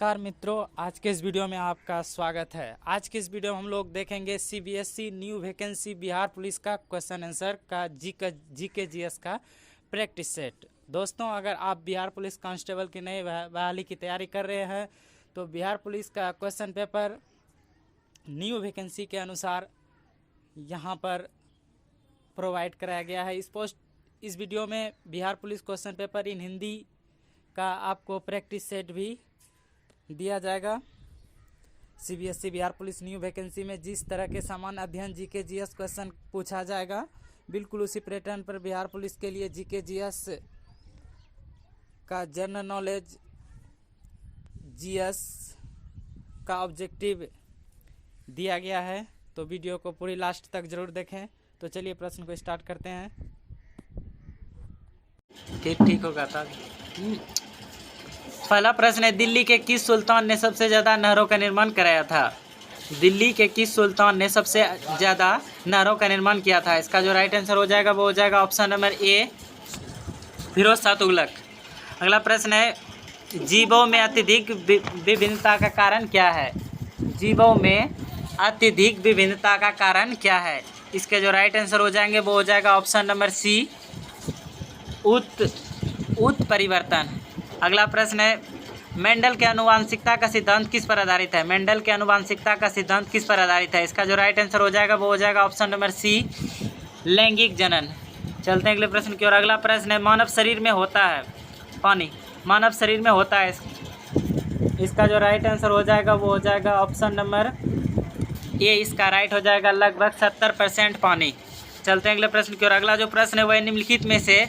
नमस्कार मित्रों, आज के इस वीडियो में आपका स्वागत है। आज के इस वीडियो में हम लोग देखेंगे CBSE new vacancy Bihar police का क्वेश्चन आंसर का जीके जीएस का प्रैक्टिस सेट। दोस्तों, अगर आप बिहार पुलिस कांस्टेबल की नई बहाली की तैयारी कर रहे हैं तो बिहार पुलिस का क्वेश्चन पेपर न्यू वैकेंसी के अनुसार यहाँ पर प्रोवाइड कराया गया है। इस वीडियो में Bihar police question paper in Hindi का आपको प्रैक्टिस सेट भी दिया जाएगा। CBSE Bihar police new vacancy में जिस तरह के सामान्य अध्ययन जीके जीएस क्वेश्चन पूछा जाएगा, बिल्कुल उसी पैटर्न पर बिहार पुलिस के लिए जीके जीएस का जनरल नॉलेज जीएस का ऑब्जेक्टिव दिया गया है। तो वीडियो को पूरी लास्ट तक जरूर देखें। तो चलिए प्रश्न को स्टार्ट करते हैं। ठीक होगा था। पहला प्रश्न है, दिल्ली के किस सुल्तान ने सबसे ज़्यादा नहरों का निर्माण कराया था? दिल्ली के किस सुल्तान ने सबसे ज़्यादा नहरों का निर्माण किया था? इसका जो राइट आंसर हो जाएगा वो हो जाएगा option number A, Firoz Shah Tughlaq. अगला प्रश्न है, जीवों में अत्यधिक विभिन्नता का कारण क्या है? जीवों में अत्यधिक विभिन्नता का कारण क्या है? इसके जो राइट आंसर हो जाएंगे वो हो जाएगा ऑप्शन नंबर सी, उत्परिवर्तन। अगला प्रश्न है, मेंडल के आनुवांशिकता का सिद्धांत किस पर आधारित है? मेंडल के आनुवांशिकता का सिद्धांत किस पर आधारित है? इसका जो राइट आंसर हो जाएगा वो हो जाएगा ऑप्शन नंबर सी, लैंगिक जनन। चलते हैं अगले प्रश्न की ओर। अगला प्रश्न है, मानव शरीर में होता है पानी, मानव शरीर में होता है, इसका जो राइट आंसर हो जाएगा वो हो जाएगा ऑप्शन नंबर ए, इसका राइट हो जाएगा लगभग 70% पानी। चलते हैं अगले प्रश्न की ओर। अगला जो प्रश्न है वह निम्नलिखित में से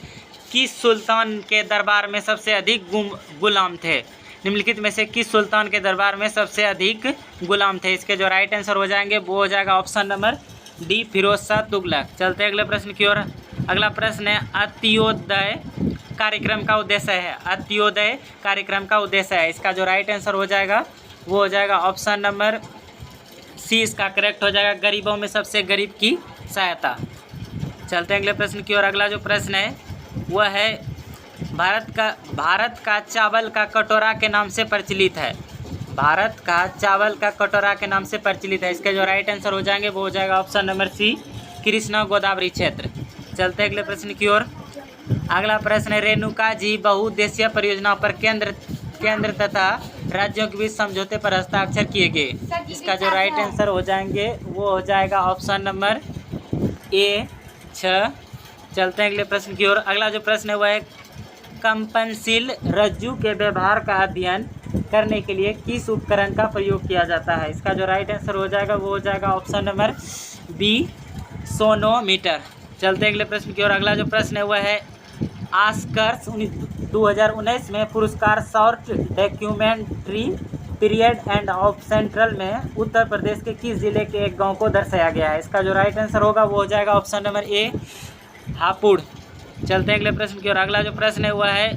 किस सुल्तान के दरबार में सबसे अधिक गुलाम थे? निम्नलिखित में से किस सुल्तान के दरबार में सबसे अधिक गुलाम थे? इसके जो राइट आंसर हो जाएंगे वो हो जाएगा option number D, Firoz Shah Tughlaq. चलते हैं अगले प्रश्न की ओर। अगला प्रश्न है, अंत्योदय कार्यक्रम का उद्देश्य है, अंत्योदय कार्यक्रम का उद्देश्य है, इसका जो राइट आंसर हो जाएगा वो हो जाएगा ऑप्शन नंबर सी, इसका करेक्ट हो जाएगा गरीबों में सबसे गरीब की सहायता। चलते हैं अगले प्रश्न की ओर। अगला जो प्रश्न है वह है, भारत का चावल का कटोरा के नाम से प्रचलित है, भारत का चावल का कटोरा के नाम से प्रचलित है, इसके जो राइट आंसर हो जाएंगे वो हो जाएगा option number C, Krishna Godavari क्षेत्र। चलते हैं अगले प्रश्न की ओर। अगला प्रश्न है, रेणुका जी बहुउद्देशीय परियोजना पर केंद्र तथा राज्यों के बीच समझौते पर हस्ताक्षर किए गए, इसका जो राइट आंसर हो जाएंगे वो हो जाएगा ऑप्शन नंबर ए, 6। चलते हैं अगले प्रश्न की ओर। अगला जो प्रश्न है वह है, कंपनशील रज्जु के व्यवहार का अध्ययन करने के लिए किस उपकरण का प्रयोग किया जाता है? इसका जो राइट आंसर हो जाएगा वो हो जाएगा ऑप्शन नंबर बी, सोनोमीटर। चलते हैं अगले प्रश्न की ओर। अगला जो प्रश्न है वह है, ऑस्कर्स 2019 में पुरस्कार short documentary period end of central में उत्तर प्रदेश के किस जिले के एक गाँव को दर्शाया गया है? इसका जो राइट आंसर होगा वो हो जाएगा ऑप्शन नंबर ए, हापुड़। चलते हैं अगले प्रश्न की ओर। अगला जो प्रश्न है वह है,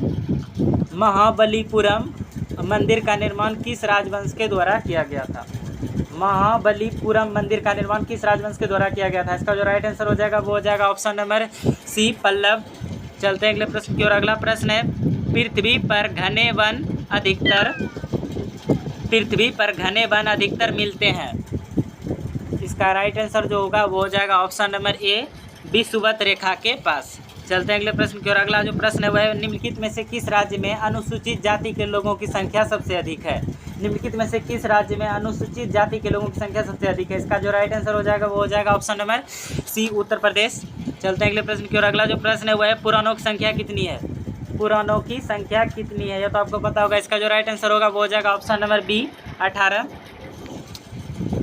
महाबलीपुरम मंदिर का निर्माण किस राजवंश के द्वारा किया गया था? महाबलीपुरम मंदिर का निर्माण किस राजवंश के द्वारा किया गया था? इसका जो राइट आंसर हो जाएगा वो हो जाएगा ऑप्शन नंबर सी, पल्लव। चलते हैं अगले प्रश्न की ओर। अगला प्रश्न है, पृथ्वी पर घने वन अधिकतर मिलते हैं, इसका राइट आंसर जो होगा वो हो जाएगा ऑप्शन नंबर ए, विषुवत रेखा के पास। चलते हैं अगले प्रश्न की ओर। अगला जो प्रश्न है वह निम्नलिखित में से किस राज्य में अनुसूचित जाति के लोगों की संख्या सबसे अधिक है? निम्नलिखित में से किस राज्य में अनुसूचित जाति के लोगों की संख्या सबसे अधिक है? इसका जो राइट आंसर हो जाएगा वो हो जाएगा ऑप्शन नंबर सी, उत्तर प्रदेश। चलते हैं अगले प्रश्न की ओर। अगला जो प्रश्न है वह है, पुराणों की संख्या कितनी है? पुराणों की संख्या कितनी है, यह तो आपको पता होगा। इसका जो राइट आंसर होगा वो हो जाएगा ऑप्शन नंबर बी, 18।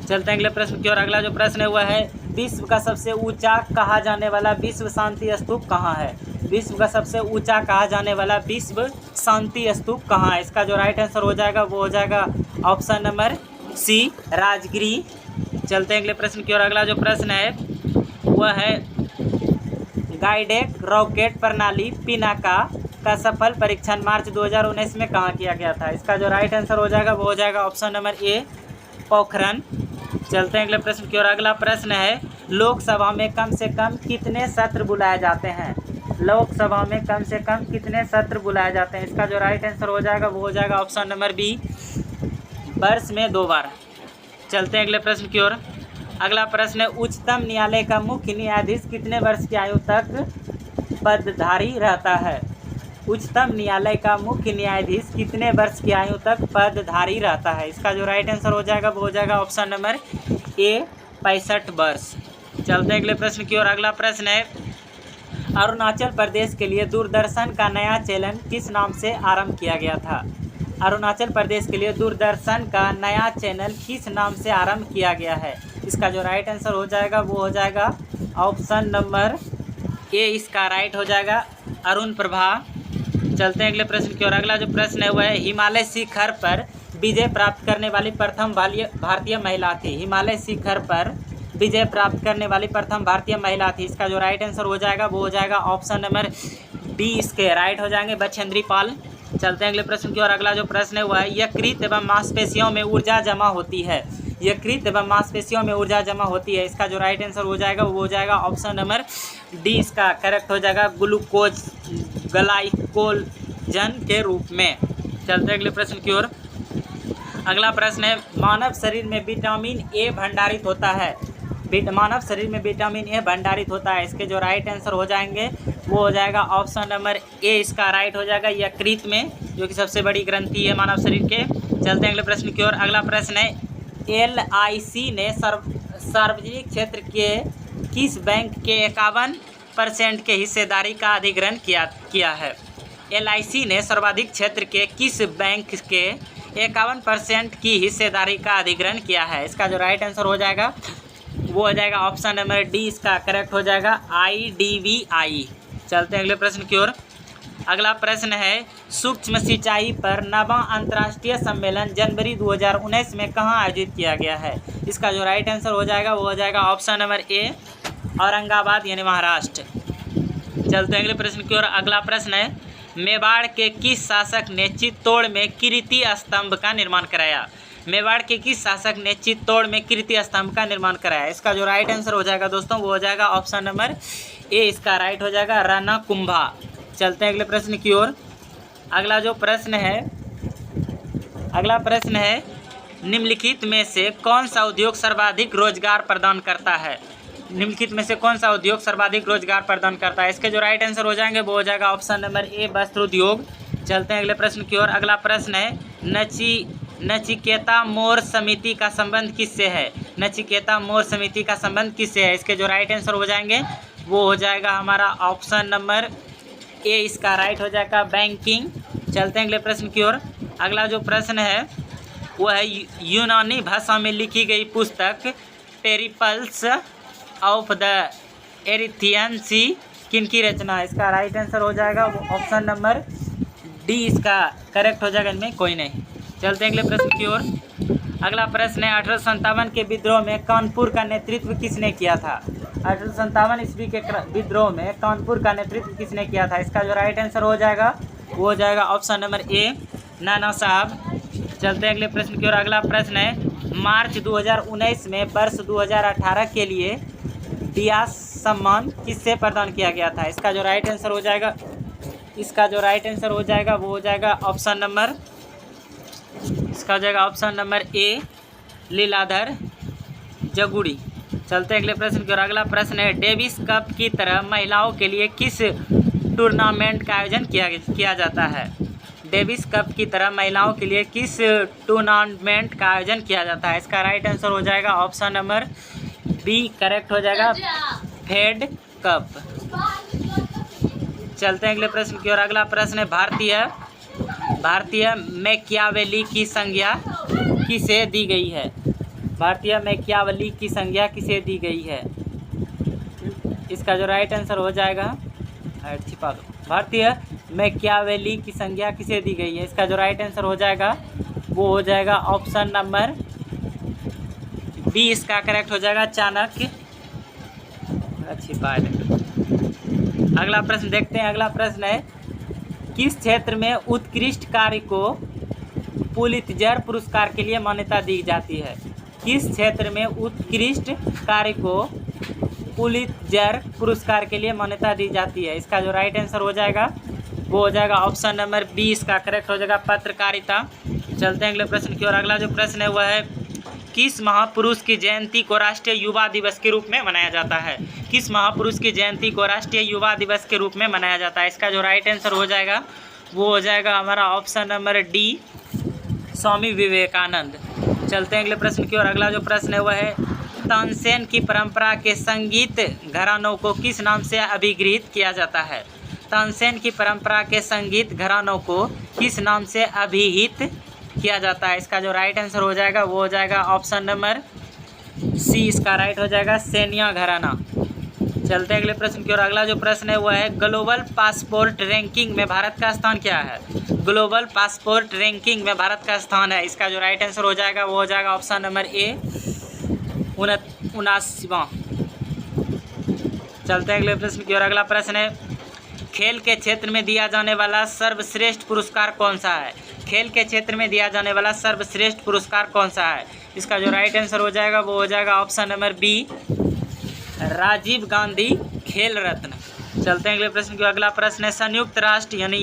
चलते हैं अगले प्रश्न की ओर। अगला जो प्रश्न है वह है, विश्व का सबसे ऊंचा कहा जाने वाला विश्व शांति स्तूप कहाँ है? विश्व का सबसे ऊंचा कहा जाने वाला विश्व शांति स्तूप कहाँ है? इसका जो राइट आंसर हो जाएगा वो हो जाएगा ऑप्शन नंबर सी, राजगिरी। चलते हैं अगले प्रश्न की ओर। अगला जो प्रश्न है वह है, गाइडेड रॉकेट प्रणाली पिनाका का सफल परीक्षण मार्च 2019 में कहाँ किया गया था? इसका जो राइट आंसर हो जाएगा वो हो जाएगा ऑप्शन नंबर ए, पोखरण। चलते हैं अगले प्रश्न की ओर। अगला प्रश्न है, लोकसभा में कम से कम कितने सत्र बुलाए जाते हैं? लोकसभा में कम से कम कितने सत्र बुलाए जाते हैं? इसका जो राइट आंसर हो जाएगा वो हो जाएगा ऑप्शन नंबर बी, वर्ष में 2 बार। चलते हैं अगले प्रश्न की ओर। अगला प्रश्न है, उच्चतम न्यायालय का मुख्य न्यायाधीश कितने वर्ष की आयु तक पदधारी रहता है? उच्चतम न्यायालय का मुख्य न्यायाधीश कितने वर्ष की आयु तक पदधारी रहता है? इसका जो राइट आंसर हो जाएगा वो हो जाएगा ऑप्शन नंबर ए 65 वर्ष। चलते हैं अगले प्रश्न की ओर। अगला प्रश्न है, अरुणाचल प्रदेश के लिए दूरदर्शन का नया चैनल किस नाम से आरंभ किया गया था? अरुणाचल प्रदेश के लिए दूरदर्शन का नया चैनल किस नाम से आरंभ किया गया है? इसका जो राइट आंसर हो जाएगा वो हो जाएगा ऑप्शन नंबर ए, इसका राइट हो जाएगा अरुण प्रभा। चलते हैं अगले प्रश्न की ओर। अगला जो प्रश्न है वह है, हिमालय शिखर पर विजय प्राप्त करने वाली प्रथम भारतीय महिला थी। हिमालय शिखर पर विजय प्राप्त करने वाली प्रथम भारतीय महिला थी। इसका जो राइट आंसर हो जाएगा वो हो जाएगा ऑप्शन नंबर डी, इसके राइट हो जाएंगे बछेंद्री पाल। चलते हैं अगले प्रश्न की ओर। अगला जो प्रश्न है वह है, यकृत एवं मांसपेशियों में ऊर्जा जमा होती है। यकृत एवं मांसपेशियों में ऊर्जा जमा होती है। इसका जो राइट आंसर हो जाएगा वो हो जाएगा ऑप्शन नंबर डी, इसका करेक्ट हो जाएगा ग्लूकोज ग्लाइकोजन के रूप में। चलते हैं अगले प्रश्न की ओर। अगला प्रश्न है, मानव शरीर में विटामिन ए भंडारित होता है। मानव शरीर में विटामिन ए भंडारित होता है। इसके जो राइट आंसर हो जाएंगे वो हो जाएगा ऑप्शन नंबर ए, इसका राइट हो जाएगा यकृत में, जो कि सबसे बड़ी ग्रंथि है मानव शरीर के। चलते हैं अगले प्रश्न की ओर। अगला प्रश्न है, LIC ने सार्वजनिक क्षेत्र के किस बैंक के 51% के हिस्सेदारी का अधिग्रहण किया है? LIC ने सर्वाधिक क्षेत्र के किस बैंक के 51% की हिस्सेदारी का अधिग्रहण किया है? इसका जो राइट आंसर हो जाएगा वो हो जाएगा ऑप्शन नंबर डी, इसका करेक्ट हो जाएगा IDBI। चलते हैं अगले प्रश्न की ओर। अगला प्रश्न है, सूक्ष्म सिंचाई पर 9वां अंतर्राष्ट्रीय सम्मेलन जनवरी 2019 में कहाँ आयोजित किया गया है? इसका जो राइट आंसर हो जाएगा वो हो जाएगा ऑप्शन नंबर ए, औरंगाबाद यानी महाराष्ट्र। चलते हैं अगले प्रश्न की ओर। अगला प्रश्न है, मेवाड़ के किस शासक ने चित्तौड़ में कीर्ति स्तंभ का निर्माण कराया? मेवाड़ के किस शासक ने चित्तौड़ में कीर्ति स्तंभ का निर्माण कराया? इसका जो राइट आंसर हो जाएगा दोस्तों वो हो जाएगा ऑप्शन नंबर ए, इसका राइट हो जाएगा रणकुंभा। चलते हैं अगले प्रश्न की ओर। अगला प्रश्न है, निम्नलिखित में से कौन सा उद्योग सर्वाधिक रोजगार प्रदान करता है? निम्नलिखित में से कौन सा उद्योग सर्वाधिक रोजगार प्रदान करता है? इसके जो राइट आंसर हो जाएंगे वो हो जाएगा ऑप्शन नंबर ए, वस्त्र उद्योग। चलते हैं अगले प्रश्न की ओर। अगला प्रश्न है, नचिकेता मोर समिति का संबंध किससे है? नचिकेता मोर समिति का संबंध किससे है? इसके जो राइट आंसर हो जाएंगे वो हो जाएगा हमारा ऑप्शन नंबर ए, इसका राइट हो जाएगा बैंकिंग। चलते हैं अगले प्रश्न की ओर। अगला जो प्रश्न है वो है, यूनानी भाषा में लिखी गई पुस्तक पेरिपल्स ऑफ द एरिथियन सी किनकी रचना है? इसका राइट आंसर हो जाएगा वो ऑप्शन नंबर डी, इसका करेक्ट हो जाएगा, इनमें कोई नहीं। चलते हैं अगले प्रश्न की ओर। अगला प्रश्न है, 1857 के विद्रोह में कानपुर का नेतृत्व किसने किया था? 1857 ईस्वी के विद्रोह में कानपुर का नेतृत्व किसने किया था? इसका जो राइट आंसर हो जाएगा वो हो जाएगा ऑप्शन नंबर ए, नाना साहब। चलते हैं अगले प्रश्न की ओर। अगला प्रश्न है, मार्च 2019 में वर्ष 2018 के लिए डियास सम्मान किससे प्रदान किया गया था? इसका जो राइट आंसर हो जाएगा वो हो जाएगा ऑप्शन नंबर, इसका हो जाएगा option number A, Leeladhar Jagudi. चलते हैं अगले प्रश्न की ओर। अगला प्रश्न है, डेविस कप की तरह महिलाओं के लिए किस टूर्नामेंट का आयोजन किया जाता है? डेविस कप की तरह महिलाओं के लिए किस टूर्नामेंट का आयोजन किया जाता है? इसका राइट आंसर हो जाएगा ऑप्शन नंबर बी, करेक्ट हो जाएगा फेड कप। चलते हैं अगले प्रश्न की ओर। अगला प्रश्न है, भारतीय मैकियावेली की संज्ञा किसे दी गई है? भारतीय मैकियावेली की संज्ञा किसे दी गई है? इसका जो राइट आंसर हो जाएगा, छिपा दो, भारतीय मैकियावेली की संज्ञा किसे दी गई है? इसका जो राइट आंसर हो जाएगा वो हो जाएगा ऑप्शन नंबर बी, इसका करेक्ट हो जाएगा चाणक्य। छिपा दो। अगला प्रश्न देखते हैं। अगला प्रश्न है, किस क्षेत्र में उत्कृष्ट कार्य को पुलित्जर पुरस्कार के लिए मान्यता दी जाती है? किस क्षेत्र में उत्कृष्ट कार्य को पुलित्जर पुरस्कार के लिए मान्यता दी जाती है? इसका जो राइट आंसर हो जाएगा वो हो जाएगा ऑप्शन नंबर बी, इसका करेक्ट हो जाएगा पत्रकारिता। चलते हैं अगले प्रश्न की ओर। अगला जो प्रश्न है वह है किस महापुरुष की जयंती को राष्ट्रीय युवा दिवस के रूप में मनाया जाता है? किस महापुरुष की जयंती को राष्ट्रीय युवा दिवस के रूप में मनाया जाता है? इसका जो राइट आंसर हो जाएगा वो हो जाएगा हमारा option number D, Swami Vivekananda. चलते हैं अगले प्रश्न की ओर। अगला जो प्रश्न है वह है तानसेन की परंपरा के संगीत घरानों को किस नाम से अभिहित किया जाता है? तानसेन की परंपरा के संगीत घरानों को किस नाम से अभिहित किया जाता है? इसका जो राइट आंसर हो जाएगा वो हो जाएगा ऑप्शन नंबर सी, इसका राइट हो जाएगा सेनिया घराना। चलते हैं अगले प्रश्न की ओर। अगला जो प्रश्न है वह है ग्लोबल पासपोर्ट रैंकिंग में भारत का स्थान क्या है? ग्लोबल पासपोर्ट रैंकिंग में भारत का स्थान है। इसका जो राइट आंसर हो जाएगा वो हो जाएगा ऑप्शन नंबर ए, 79वां। चलते हैं अगले प्रश्न की ओर। अगला प्रश्न है खेल के क्षेत्र में दिया जाने वाला सर्वश्रेष्ठ पुरस्कार कौन सा है? खेल के क्षेत्र में दिया जाने वाला सर्वश्रेष्ठ पुरस्कार कौन सा है? इसका जो राइट आंसर हो जाएगा वो हो जाएगा option number B, Rajiv Gandhi Khel Ratna. चलते हैं अगले प्रश्न की। अगला प्रश्न है संयुक्त राष्ट्र यानी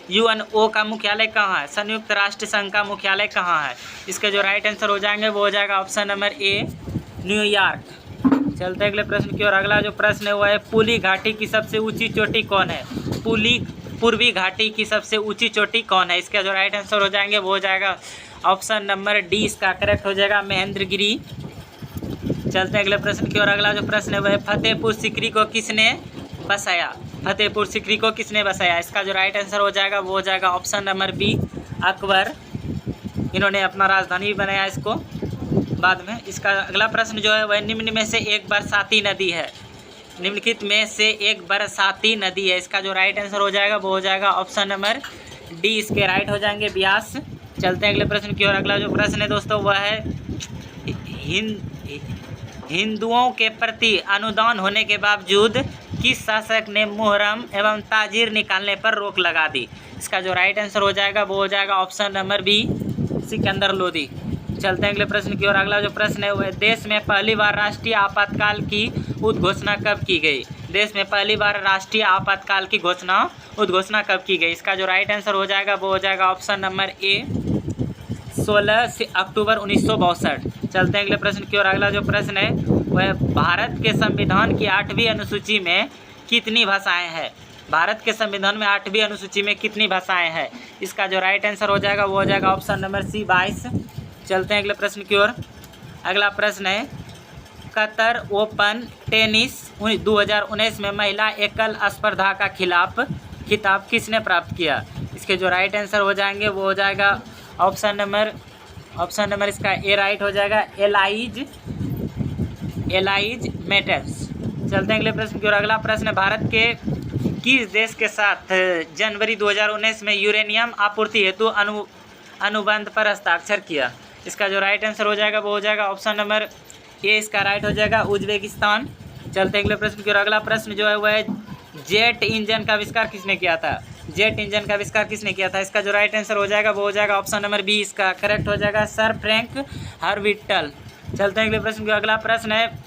यूएनओ का मुख्यालय कहाँ है? संयुक्त राष्ट्र संघ का मुख्यालय कहाँ है? इसके जो राइट आंसर हो जाएंगे वो हो जाएगा ऑप्शन नंबर ए, न्यूयॉर्क। चलते हैं अगले प्रश्न की ओर। अगला जो प्रश्न है वह है पुली घाटी की सबसे ऊंची चोटी कौन है? पूर्वी घाटी की सबसे ऊंची चोटी कौन है? इसका जो राइट आंसर हो जाएंगे वो हो जाएगा ऑप्शन नंबर डी, इसका करेक्ट हो जाएगा महेंद्रगिरी। चलते हैं अगले प्रश्न की ओर। अगला जो प्रश्न है वह है फतेहपुर सीकरी को किसने बसाया? फतेहपुर सीकरी को किसने बसाया? इसका जो राइट आंसर हो जाएगा वो हो जाएगा ऑप्शन नंबर बी, अकबर। इन्होंने अपना राजधानी भी बनाया इसको बाद में। इसका अगला प्रश्न जो है वह निम्न में से एक बरसाती नदी है, निम्नलिखित में से एक बरसाती नदी है। इसका जो राइट आंसर हो जाएगा वो हो जाएगा ऑप्शन नंबर डी, इसके राइट हो जाएंगे ब्यास। चलते हैं अगले प्रश्न की ओर। अगला जो प्रश्न है दोस्तों वह है हिंदुओं के प्रति अनुदान होने के बावजूद किस शासक ने मुहर्रम एवं ताजिर निकालने पर रोक लगा दी? इसका जो राइट आंसर हो जाएगा वो हो जाएगा option number B, Sikandar Lodi. चलते हैं अगले प्रश्न की ओर। अगला जो प्रश्न है वह देश में पहली बार राष्ट्रीय आपातकाल की उद्घोषणा कब की गई? देश में पहली बार राष्ट्रीय आपातकाल की उद्घोषणा कब की गई? इसका जो राइट आंसर हो जाएगा वो हो जाएगा ऑप्शन नंबर ए, 16 अक्टूबर 1962। चलते हैं अगले प्रश्न की ओर। अगला जो प्रश्न है वह भारत के संविधान की 8वीं अनुसूची में कितनी भाषाएं हैं? भारत के संविधान में 8वीं अनुसूची में कितनी भाषाएं हैं? इसका जो राइट आंसर हो जाएगा वो हो जाएगा ऑप्शन नंबर सी, 22। चलते हैं अगले प्रश्न की ओर। अगला प्रश्न है कतर ओपन टेनिस 2019 में महिला एकल स्पर्धा का खिताब किसने प्राप्त किया? इसके जो राइट आंसर हो जाएंगे वो हो जाएगा ऑप्शन नंबर इसका ए राइट हो जाएगा, एलाइज मेटर्स। चलते हैं अगले प्रश्न की ओर। अगला प्रश्न है भारत के किस देश के साथ जनवरी 2019 में यूरेनियम आपूर्ति हेतु अनुबंध पर हस्ताक्षर किया? इसका जो राइट आंसर हो जाएगा वो हो जाएगा ऑप्शन नंबर ए, इसका राइट हो जाएगा उज्बेकिस्तान। चलते हैं अगले प्रश्न की ओर। अगला प्रश्न जो है वह है जेट इंजन का आविष्कार किसने किया था? जेट इंजन का आविष्कार किसने किया था? इसका जो राइट आंसर हो जाएगा वो हो जाएगा ऑप्शन नंबर बी, इसका करेक्ट हो जाएगा सर फ्रैंक हर्विटल। चलते हैं अगले प्रश्न की। अगला प्रश्न है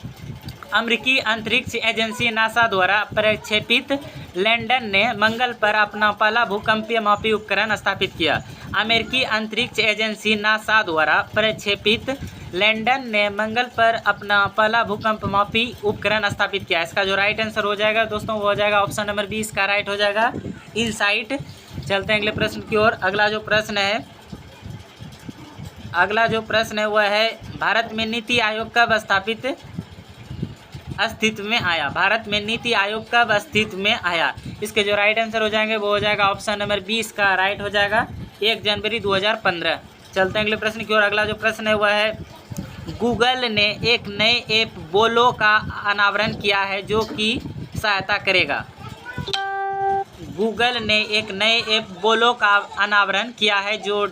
अमेरिकी अंतरिक्ष एजेंसी नासा द्वारा प्रक्षेपित लैंडर ने मंगल पर अपना पहला भूकंपीय मापी उपकरण स्थापित किया। अमेरिकी अंतरिक्ष एजेंसी नासा द्वारा प्रक्षेपित लैंडर ने मंगल पर अपना पहला भूकंप मापी उपकरण स्थापित किया। इसका जो राइट आंसर हो जाएगा दोस्तों वो हो जाएगा ऑप्शन नंबर बी, इसका राइट हो जाएगा इनसाइट। चलते हैं अगले प्रश्न की ओर। अगला जो प्रश्न है वह है भारत में नीति आयोग कब अस्तित्व में आया? भारत में नीति आयोग कब अस्तित्व में आया? इसके जो राइट आंसर हो जाएंगे वो हो जाएगा ऑप्शन नंबर 20 का राइट हो जाएगा 1 जनवरी 2015। चलते हैं अगले प्रश्न की ओर। अगला जो प्रश्न है वह है गूगल ने एक नए ऐप बोलो का अनावरण किया है जो कि सहायता करेगा। गूगल ने एक नए ऐप बोलो का अनावरण किया है जो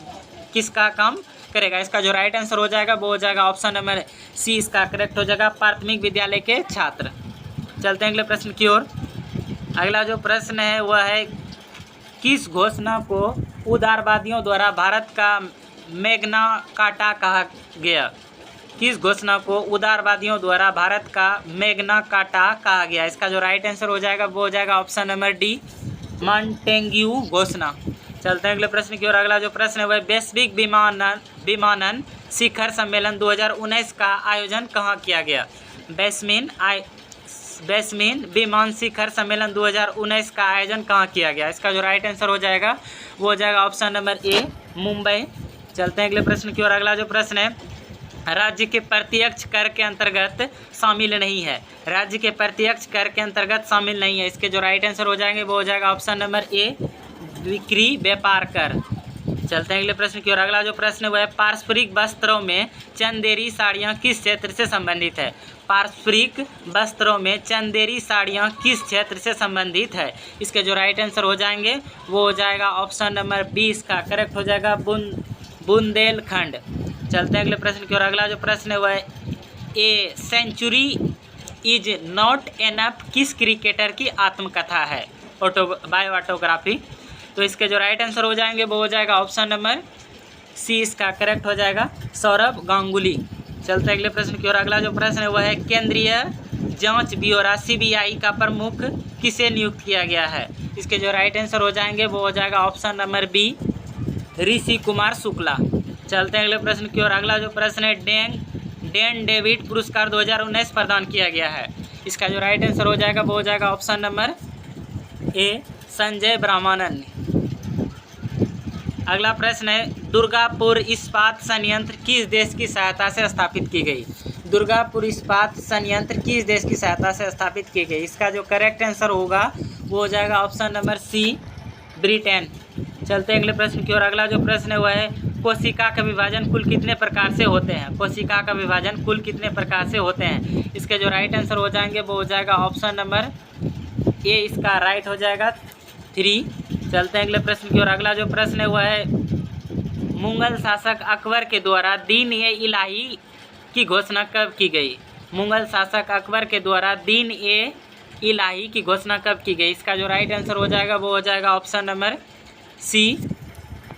किसका काम करेगा? इसका जो राइट आंसर हो जाएगा वो हो जाएगा ऑप्शन नंबर सी, इसका करेक्ट हो जाएगा प्राथमिक विद्यालय के छात्र। चलते हैं अगले प्रश्न की ओर। अगला जो प्रश्न है वह है किस घोषणा को उदारवादियों द्वारा भारत का मैग्ना कार्टा कहा गया? किस घोषणा को उदारवादियों द्वारा भारत का मैग्ना कार्टा कहा गया? इसका जो राइट आंसर हो जाएगा वो हो जाएगा ऑप्शन नंबर डी, मॉन्टेग्यू घोषणा। चलते हैं अगले प्रश्न की ओर। अगला जो प्रश्न है वह वैश्विक विमानन शिखर सम्मेलन 2019 का आयोजन कहाँ किया गया। वैश्विक विमान शिखर सम्मेलन 2019 का आयोजन कहाँ किया गया। इसका जो राइट आंसर हो जाएगा वो हो जाएगा ऑप्शन नंबर ए, मुंबई। चलते हैं अगले प्रश्न की ओर। अगला जो प्रश्न है राज्य के प्रत्यक्ष कर के अंतर्गत शामिल नहीं है। राज्य के प्रत्यक्ष कर के अंतर्गत शामिल नहीं है। इसके जो राइट आंसर हो जाएंगे वो हो जाएगा ऑप्शन नंबर ए, बिक्री व्यापार कर। चलते हैं अगले प्रश्न की ओर। अगला जो प्रश्न है वह पारंपरिक वस्त्रों में चंदेरी साड़ियाँ किस क्षेत्र से संबंधित है। पारंपरिक वस्त्रों में चंदेरी साड़ियाँ किस क्षेत्र से संबंधित है। इसके जो राइट आंसर हो जाएंगे वो हो जाएगा ऑप्शन नंबर 20 का करेक्ट हो जाएगा बुंदेलखंड। चलते हैं अगले प्रश्न की ओर। अगला जो प्रश्न है वह a century is not enough किस क्रिकेटर की आत्मकथा है। बायोटोग्राफी। तो इसके जो राइट आंसर हो जाएंगे वो हो जाएगा ऑप्शन नंबर सी, इसका करेक्ट हो जाएगा सौरभ गांगुली। चलते हैं अगले प्रश्न की ओर। अगला जो प्रश्न है वह है केंद्रीय जांच ब्यूरो CBI का प्रमुख किसे नियुक्त किया गया है। इसके जो राइट आंसर हो जाएंगे वो हो जाएगा option number B, Rishi Kumar Shukla. चलते हैं अगले प्रश्न की ओर। अगला जो प्रश्न है डैन डेविड पुरस्कार 2019 प्रदान किया गया है। इसका जो राइट आंसर हो जाएगा वो हो जाएगा ऑप्शन नंबर ए, संजय ब्राह्मणन। अगला प्रश्न है दुर्गापुर इस्पात संयंत्र किस देश की सहायता से स्थापित की गई। दुर्गापुर इस्पात संयंत्र किस देश की सहायता से स्थापित की गई। इसका जो करेक्ट आंसर होगा वो हो जाएगा ऑप्शन नंबर सी, ब्रिटेन। चलते हैं अगले प्रश्न की ओर। अगला जो प्रश्न है वह है कोशिका का विभाजन कुल कितने प्रकार से होते हैं। कोशिका का विभाजन कुल कितने प्रकार से होते हैं। इसके जो राइट आंसर हो जाएंगे वो हो जाएगा ऑप्शन नंबर ए, इसका राइट हो जाएगा 3। चलते हैं अगले प्रश्न की ओर। अगला जो प्रश्न है वह है मुगल शासक अकबर के द्वारा दीन-ए-इलाही की घोषणा कब की गई। मुगल शासक अकबर के द्वारा दीन-ए-इलाही की घोषणा कब की गई। इसका जो राइट आंसर हो जाएगा वो हो जाएगा ऑप्शन नंबर सी,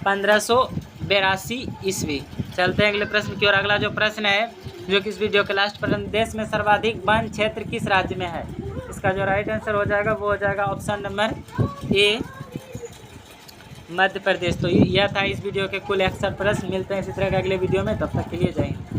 1582 ईस्वी। चलते हैं अगले प्रश्न की ओर। अगला जो प्रश्न है जो कि इस वीडियो के लास्ट प्रश्न, देश में सर्वाधिक वन क्षेत्र किस राज्य में है। इसका जो राइट आंसर हो जाएगा वो हो जाएगा ऑप्शन नंबर ए, मध्य प्रदेश। तो यह था इस वीडियो के कुल 61 प्रश्न। मिलते हैं इसी तरह के अगले वीडियो में, तब तक के लिए जय हिंद।